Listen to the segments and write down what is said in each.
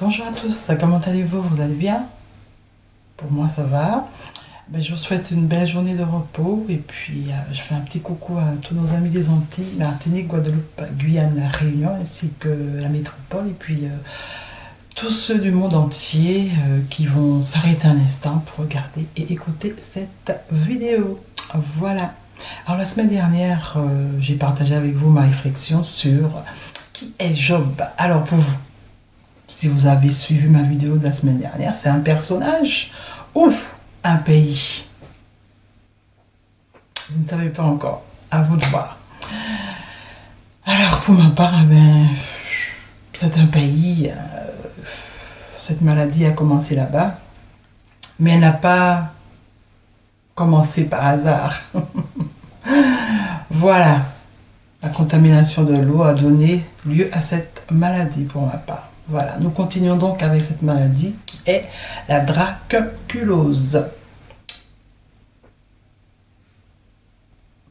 Bonjour à tous, comment allez-vous? Vous allez bien? Pour moi ça va. Je vous souhaite une belle journée de repos et puis je fais un petit coucou à tous nos amis des Antilles, Martinique, Guadeloupe, Guyane, La Réunion ainsi que la métropole et puis tous ceux du monde entier qui vont s'arrêter un instant pour regarder et écouter cette vidéo. Voilà. Alors la semaine dernière, j'ai partagé avec vous ma réflexion sur qui est Job. Alors pour vous, si vous avez suivi ma vidéo de la semaine dernière, c'est un personnage ou un pays? Vous ne savez pas encore. À vous de voir. Alors pour ma part, c'est un pays. Cette maladie a commencé là-bas, mais elle n'a pas commencé par hasard. Voilà. La contamination de l'eau a donné lieu à cette maladie pour ma part. Voilà, nous continuons donc avec cette maladie qui est la dracunculose.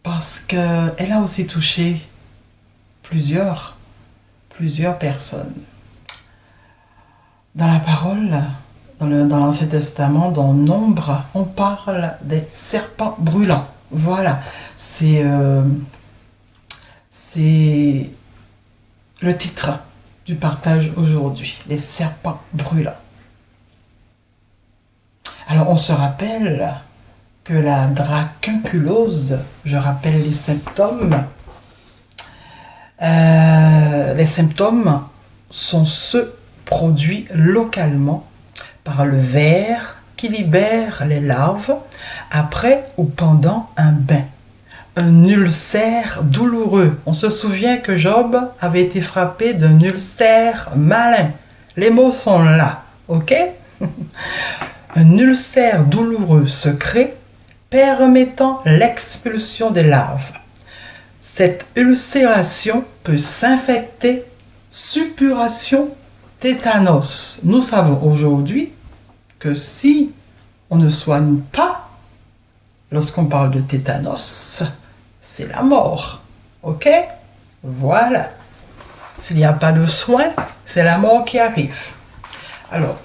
Parce qu'elle a aussi touché plusieurs personnes. Dans la parole, dans l'Ancien Testament, dans Nombre, on parle des serpents brûlants. Voilà, c'est le titre du partage aujourd'hui, les serpents brûlants. Alors on se rappelle que la dracunculose, je rappelle les symptômes. Les symptômes sont ceux produits localement par le ver qui libère les larves après ou pendant un bain. Un ulcère douloureux. On se souvient que Job avait été frappé d'un ulcère malin. Les mots sont là, ok? Un ulcère douloureux se crée, permettant l'expulsion des larves. Cette ulcération peut s'infecter, suppuration, tétanos. Nous savons aujourd'hui que si on ne soigne pas, lorsqu'on parle de tétanos, c'est la mort. Ok? Voilà. S'il n'y a pas de soin, c'est la mort qui arrive. Alors,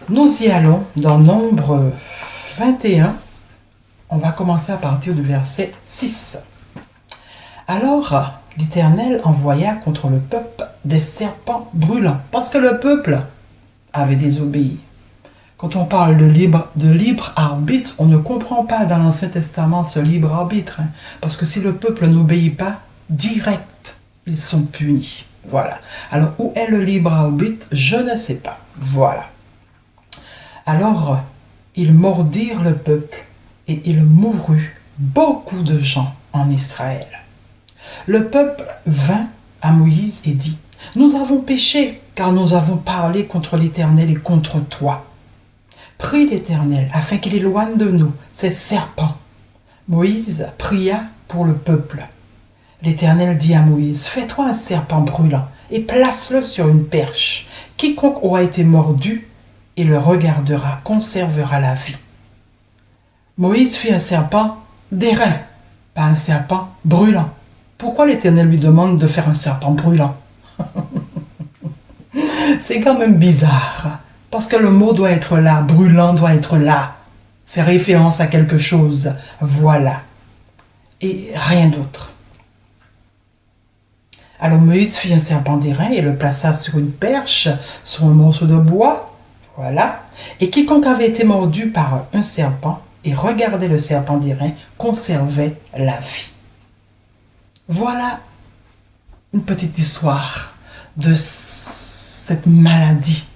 nous y allons dans Nombre 21. On va commencer à partir du verset 6. Alors, l'Éternel envoya contre le peuple des serpents brûlants, parce que le peuple avait désobéi. Quand on parle de libre arbitre, on ne comprend pas dans l'Ancien Testament ce libre arbitre. Parce que si le peuple n'obéit pas, direct, ils sont punis. Voilà. Alors, où est le libre arbitre? Je ne sais pas. Voilà. Alors, ils mordirent le peuple et il mourut beaucoup de gens en Israël. Le peuple vint à Moïse et dit, « Nous avons péché, car nous avons parlé contre l'Éternel et contre toi. » Prie l'Éternel afin qu'il éloigne de nous ces serpents. Moïse pria pour le peuple. L'Éternel dit à Moïse, fais-toi un serpent brûlant et place-le sur une perche. Quiconque aura été mordu et le regardera conservera la vie. Moïse fit un serpent d'airain, pas un serpent brûlant. Pourquoi l'Éternel lui demande de faire un serpent brûlant? C'est quand même bizarre. Parce que le mot doit être là, brûlant doit être là, faire référence à quelque chose, voilà. Et rien d'autre. Alors Moïse fit un serpent d'airain et le plaça sur une perche, sur un morceau de bois, voilà. Et quiconque avait été mordu par un serpent et regardait le serpent d'airain conservait la vie. Voilà une petite histoire de cette maladie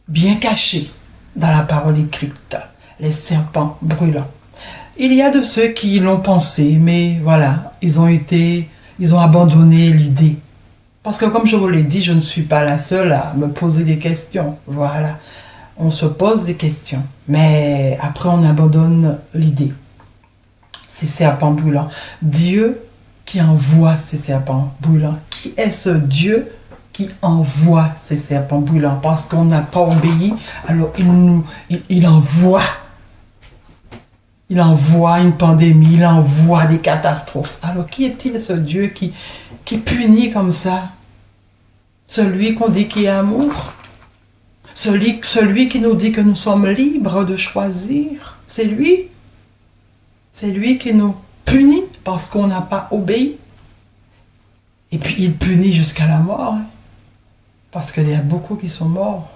bien caché dans la parole écrite, les serpents brûlants. Il y a de ceux qui l'ont pensé, mais voilà, ils ont abandonné l'idée. Parce que comme je vous l'ai dit, je ne suis pas la seule à me poser des questions. Voilà, on se pose des questions, mais après on abandonne l'idée. Ces serpents brûlants. Dieu qui envoie ces serpents brûlants. Qui est ce Dieu qui envoie ces serpents brûlants? Parce qu'on n'a pas obéi, alors il envoie. Il envoie une pandémie, il envoie des catastrophes. Alors qui est-il ce Dieu qui punit comme ça? Ce celui qu'on dit qui est amour, celui qui nous dit que nous sommes libres de choisir, c'est lui. C'est lui qui nous punit parce qu'on n'a pas obéi. Et puis il punit jusqu'à la mort, hein, parce qu'il y a beaucoup qui sont morts.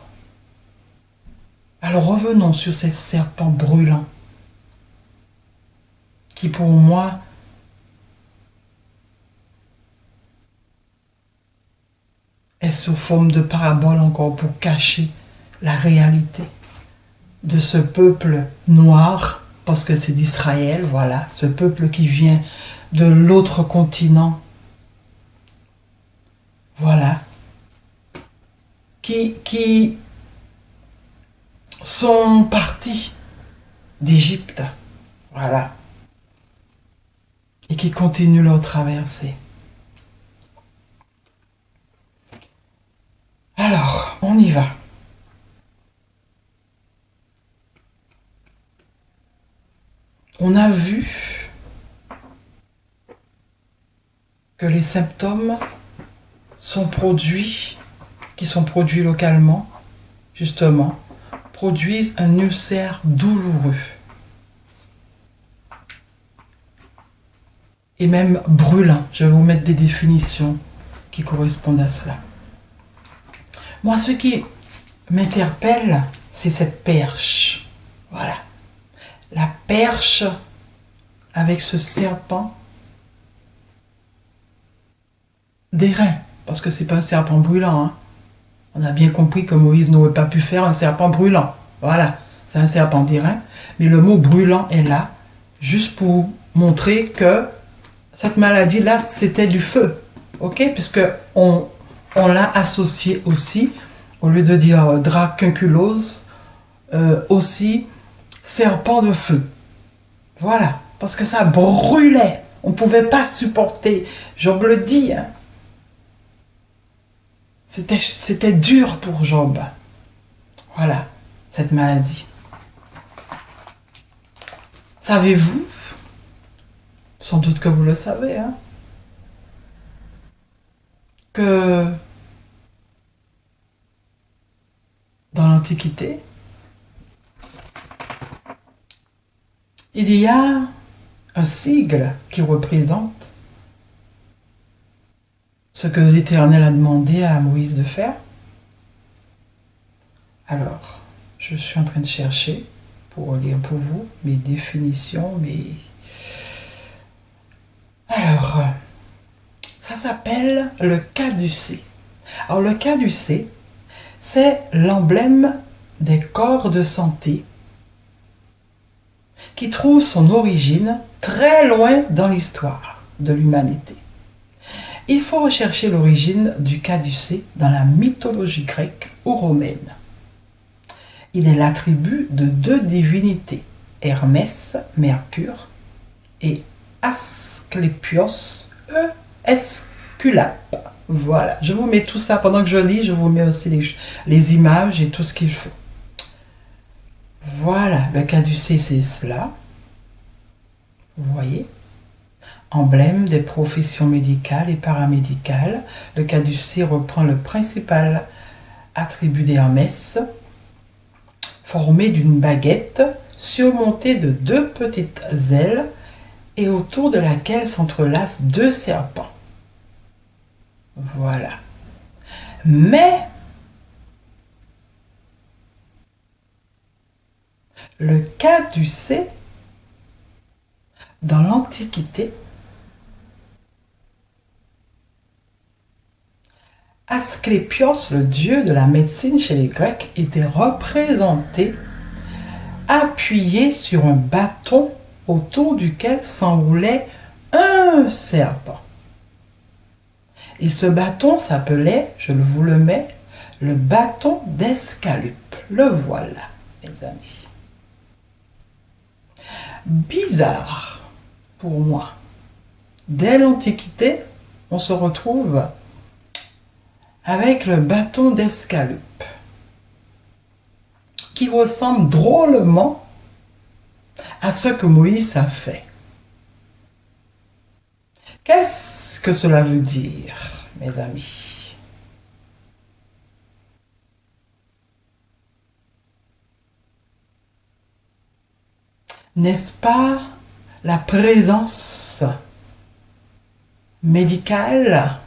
Alors revenons sur ces serpents brûlants, qui pour moi est sous forme de parabole encore pour cacher la réalité de ce peuple noir, parce que c'est d'Israël, voilà, ce peuple qui vient de l'autre continent, voilà, qui sont partis d'Égypte, voilà, et qui continuent leur traversée. Alors, on y va. On a vu que les symptômes qui sont produits localement, justement, produisent un ulcère douloureux et même brûlant. Je vais vous mettre des définitions qui correspondent à cela. Moi, ce qui m'interpelle, c'est cette perche. Voilà. La perche avec ce serpent d'airain, parce que c'est pas un serpent brûlant, hein. On a bien compris que Moïse n'aurait pas pu faire un serpent brûlant. Voilà, c'est un serpent d'airain, mais le mot brûlant est là, juste pour montrer que cette maladie-là, c'était du feu, ok? Puisque on l'a associé aussi, au lieu de dire dracunculose, aussi serpent de feu. Voilà, parce que ça brûlait. On ne pouvait pas supporter. Job le dit. Hein. C'était dur pour Job. Voilà, cette maladie. Savez-vous, sans doute que vous le savez, hein, que dans l'Antiquité, il y a un sigle qui représente ce que l'Éternel a demandé à Moïse de faire. Alors, je suis en train de chercher pour lire pour vous mes définitions, Alors, ça s'appelle le caducée. Alors, le caducée, c'est l'emblème des corps de santé qui trouve son origine très loin dans l'histoire de l'humanité. Il faut rechercher l'origine du caducée dans la mythologie grecque ou romaine. Il est l'attribut de deux divinités, Hermès, Mercure, et Asclépios, Esculape. Voilà, je vous mets tout ça pendant que je lis, je vous mets aussi les images et tout ce qu'il faut. Voilà, le caducée, c'est cela. Vous voyez, emblème des professions médicales et paramédicales. Le caducée reprend le principal attribut d'Hermès, formé d'une baguette surmontée de deux petites ailes et autour de laquelle s'entrelacent deux serpents. Voilà. Mais le caducée, dans l'Antiquité, Asclépios, le dieu de la médecine chez les Grecs, était représenté appuyé sur un bâton autour duquel s'enroulait un serpent. Et ce bâton s'appelait, je vous le mets, le bâton d'Esculape. Le voilà, mes amis. Bizarre pour moi. Dès l'Antiquité, on se retrouve avec le bâton d'Esculape, qui ressemble drôlement à ce que Moïse a fait. Qu'est-ce que cela veut dire, mes amis? N'est-ce pas la présence médicale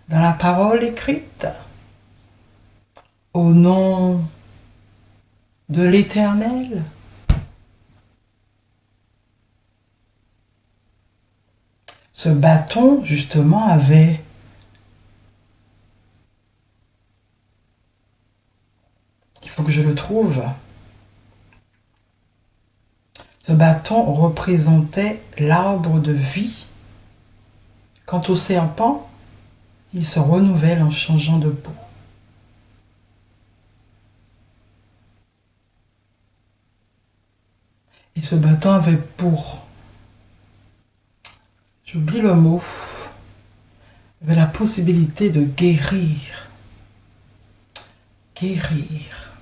dans la parole écrite? Au nom de l'Éternel. Ce bâton, justement, avait il faut que je le trouve. Ce bâton représentait l'arbre de vie. Quant au serpent, il se renouvelle en changeant de peau. Et ce bâton avait pour, j'oublie le mot, avait la possibilité de guérir. Guérir.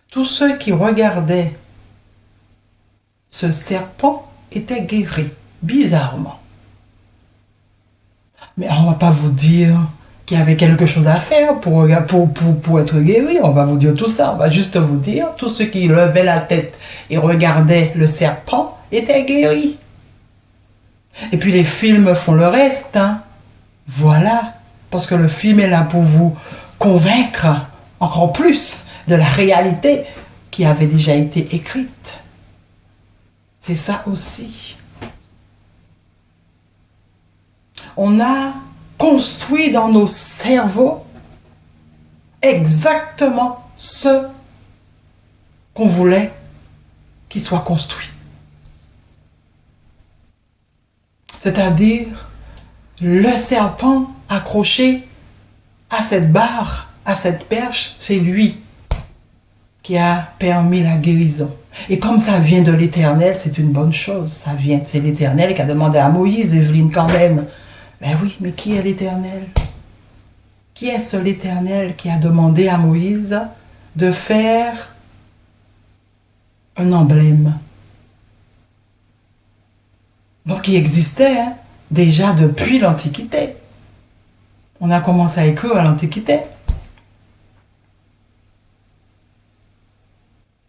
Tous ceux qui regardaient ce serpent étaient guéris, bizarrement. Mais on ne va pas vous dire qu'il y avait quelque chose à faire pour être guéri. On va vous dire tout ça. On va juste vous dire, tous ceux qui levaient la tête et regardaient le serpent étaient guéris. Et puis les films font le reste. Hein. Voilà. Parce que le film est là pour vous convaincre encore plus de la réalité qui avait déjà été écrite. C'est ça aussi. On a construit dans nos cerveaux exactement ce qu'on voulait qu'il soit construit. C'est-à-dire le serpent accroché à cette barre, à cette perche, c'est lui qui a permis la guérison. Et comme ça vient de l'Éternel, c'est une bonne chose. Ça vient, c'est l'Éternel qui a demandé à Moïse, Evelyne quand même. Ben oui, mais qui est l'Éternel? Qui est ce l'Éternel qui a demandé à Moïse de faire un emblème? Donc qui existait hein, déjà depuis l'Antiquité. On a commencé à écrire à l'Antiquité.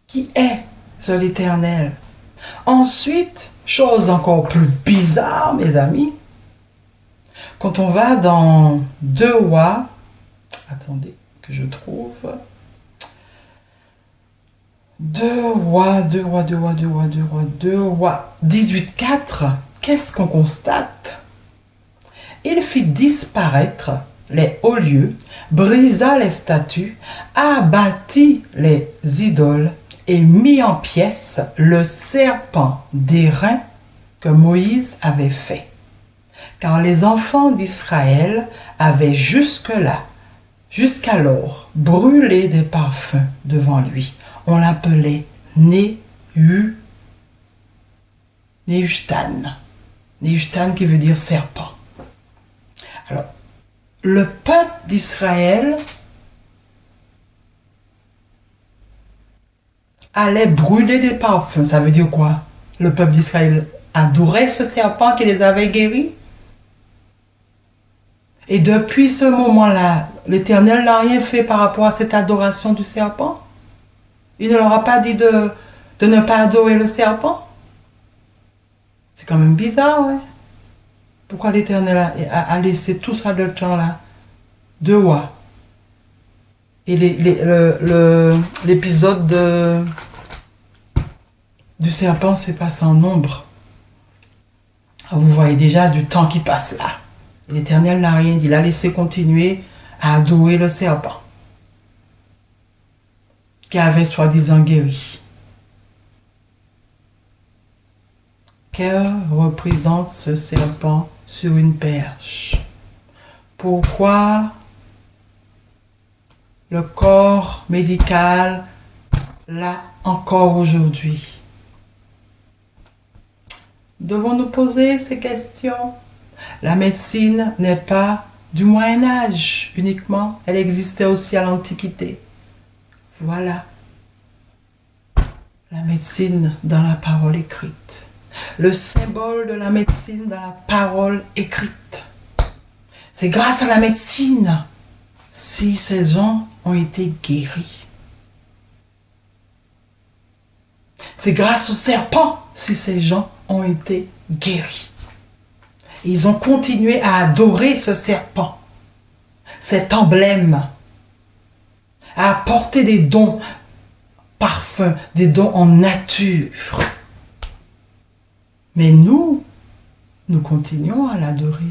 Qui est ce l'Éternel? Ensuite, chose encore plus bizarre, mes amis, quand on va dans 2 Rois, attendez que je trouve, 2 Rois, 18:4, qu'est-ce qu'on constate? Il fit disparaître les hauts lieux, brisa les statues, abattit les idoles et mit en pièces le serpent d'airain que Moïse avait fait. Car les enfants d'Israël avaient jusqu'alors, brûlé des parfums devant lui. On l'appelait Nehushtan. Nehushtan qui veut dire serpent. Alors, le peuple d'Israël allait brûler des parfums. Ça veut dire quoi? Le peuple d'Israël adorait ce serpent qui les avait guéris. Et depuis ce moment-là, l'Éternel n'a rien fait par rapport à cette adoration du serpent. Il ne leur a pas dit de ne pas adorer le serpent. C'est quand même bizarre, ouais. Pourquoi l'Éternel a laissé tout ça de temps-là? 2 Rois. Et l'épisode du serpent s'est passé en nombre. Vous voyez déjà du temps qui passe là. L'Éternel n'a rien dit. Il a laissé continuer à adorer le serpent qui avait soi-disant guéri. Que représente ce serpent sur une perche? Pourquoi le corps médical là encore aujourd'hui? Devons nous poser ces questions? La médecine n'est pas du Moyen-Âge uniquement, elle existait aussi à l'Antiquité. Voilà. La médecine dans la parole écrite. Le symbole de la médecine dans la parole écrite. C'est grâce à la médecine si ces gens ont été guéris. C'est grâce au serpent si ces gens ont été guéris. Ils ont continué à adorer ce serpent, cet emblème, à apporter des dons parfums, des dons en nature. Mais nous continuons à l'adorer.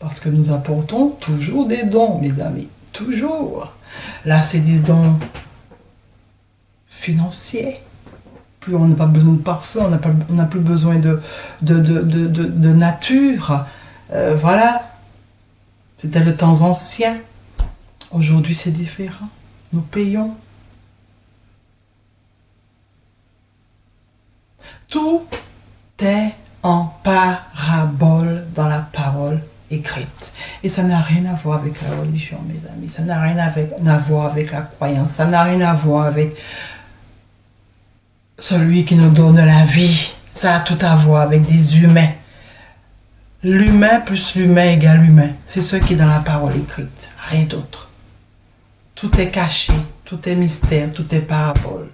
Parce que nous apportons toujours des dons, mes amis. Toujours. Là, c'est des dons financiers. Plus on n'a pas besoin de parfum, on n'a plus besoin de nature. Voilà. C'était le temps ancien. Aujourd'hui, c'est différent. Nous payons. Tout est en parabole dans la parole écrite. Et ça n'a rien à voir avec la religion, mes amis. Ça n'a rien à voir avec la croyance. Ça n'a rien à voir avec celui qui nous donne la vie. Ça a tout à voir avec des humains. L'humain plus l'humain égale humain. C'est ce qui est dans la parole écrite. Rien d'autre. Tout est caché, tout est mystère, tout est parabole.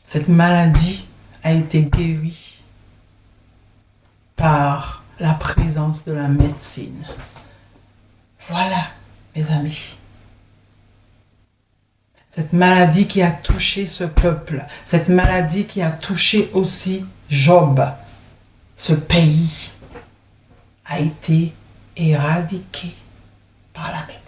Cette maladie a été guérie par la présence de la médecine. Voilà, mes amis. Cette maladie qui a touché ce peuple, cette maladie qui a touché aussi Job, ce pays, a été éradiquée par la médecine.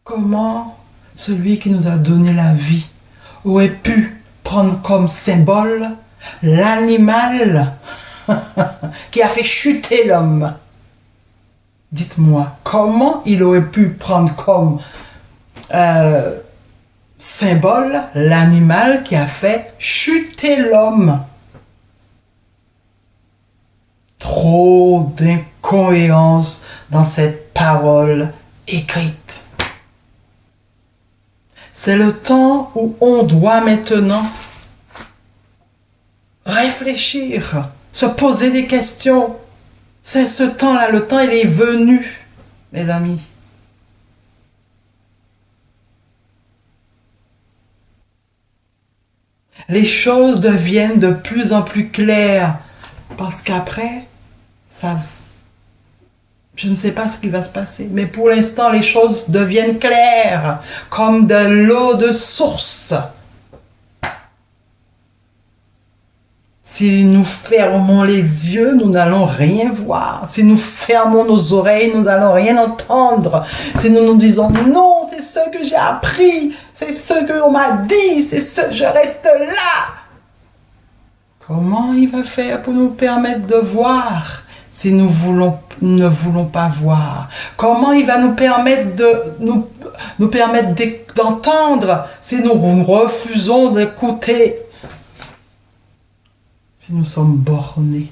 Comment celui qui nous a donné la vie aurait pu prendre comme symbole l'animal qui a fait chuter l'homme? Dites-moi, comment il aurait pu prendre comme symbole l'animal qui a fait chuter l'homme? Trop d'incohérence dans cette parole écrite. C'est le temps où on doit maintenant réfléchir, se poser des questions. C'est ce temps-là, le temps il est venu, mes amis. Les choses deviennent de plus en plus claires parce qu'après, je ne sais pas ce qui va se passer, mais pour l'instant, les choses deviennent claires, comme de l'eau de source. Si nous fermons les yeux, nous n'allons rien voir. Si nous fermons nos oreilles, nous n'allons rien entendre. Si nous nous disons non, c'est ce que j'ai appris, c'est ce qu'on m'a dit, je reste là. Comment il va faire pour nous permettre de voir si nous ne voulons pas voir? Comment il va nous permettre d'entendre si nous refusons d'écouter? Si nous sommes bornés.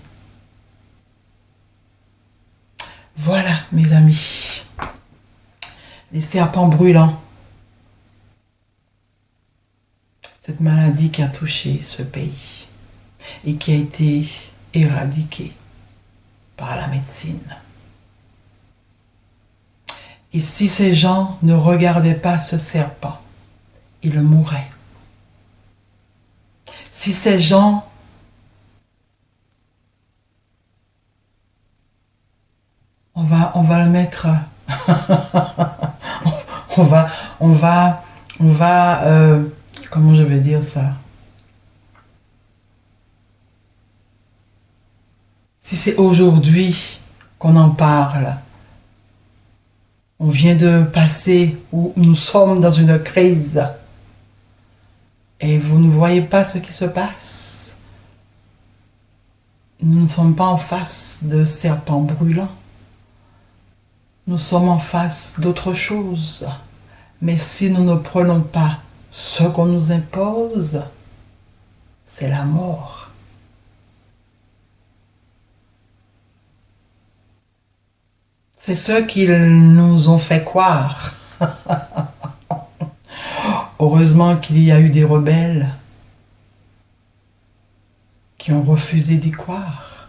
Voilà, mes amis. Les serpents brûlants. Cette maladie qui a touché ce pays et qui a été éradiquée par la médecine. Et si ces gens ne regardaient pas ce serpent, ils mourraient. Si ces gens on va le mettre on va comment je vais dire ça? Si c'est aujourd'hui qu'on en parle, on vient de passer où nous sommes dans une crise et vous ne voyez pas ce qui se passe. Nous ne sommes pas en face de serpents brûlants. Nous sommes en face d'autre chose. Mais si nous ne prenons pas ce qu'on nous impose, c'est la mort. C'est ce qu'ils nous ont fait croire. Heureusement qu'il y a eu des rebelles qui ont refusé d'y croire.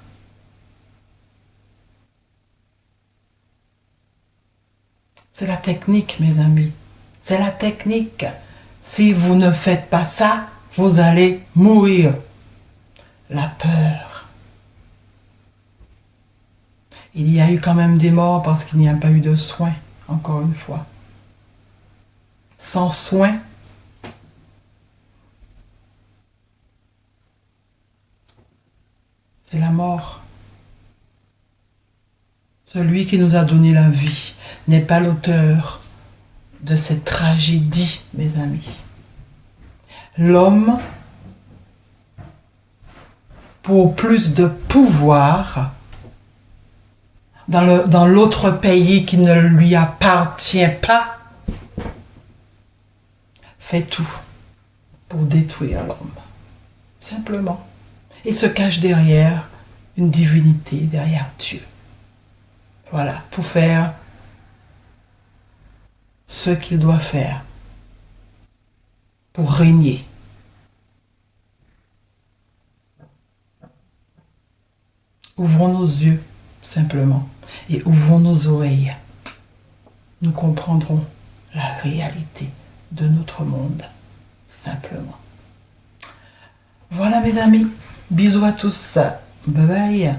C'est la technique, mes amis. C'est la technique. Si vous ne faites pas ça, vous allez mourir. La peur. Il y a eu quand même des morts parce qu'il n'y a pas eu de soins, encore une fois. Sans soins, c'est la mort. Celui qui nous a donné la vie n'est pas l'auteur de cette tragédie, mes amis. L'homme, pour plus de pouvoir, dans l'autre pays qui ne lui appartient pas, fait tout pour détruire l'homme. Simplement. Il se cache derrière une divinité, derrière Dieu. Voilà, pour faire ce qu'il doit faire, pour régner. Ouvrons nos yeux, simplement, et ouvrons nos oreilles. Nous comprendrons la réalité de notre monde, simplement. Voilà mes amis, bisous à tous, bye bye.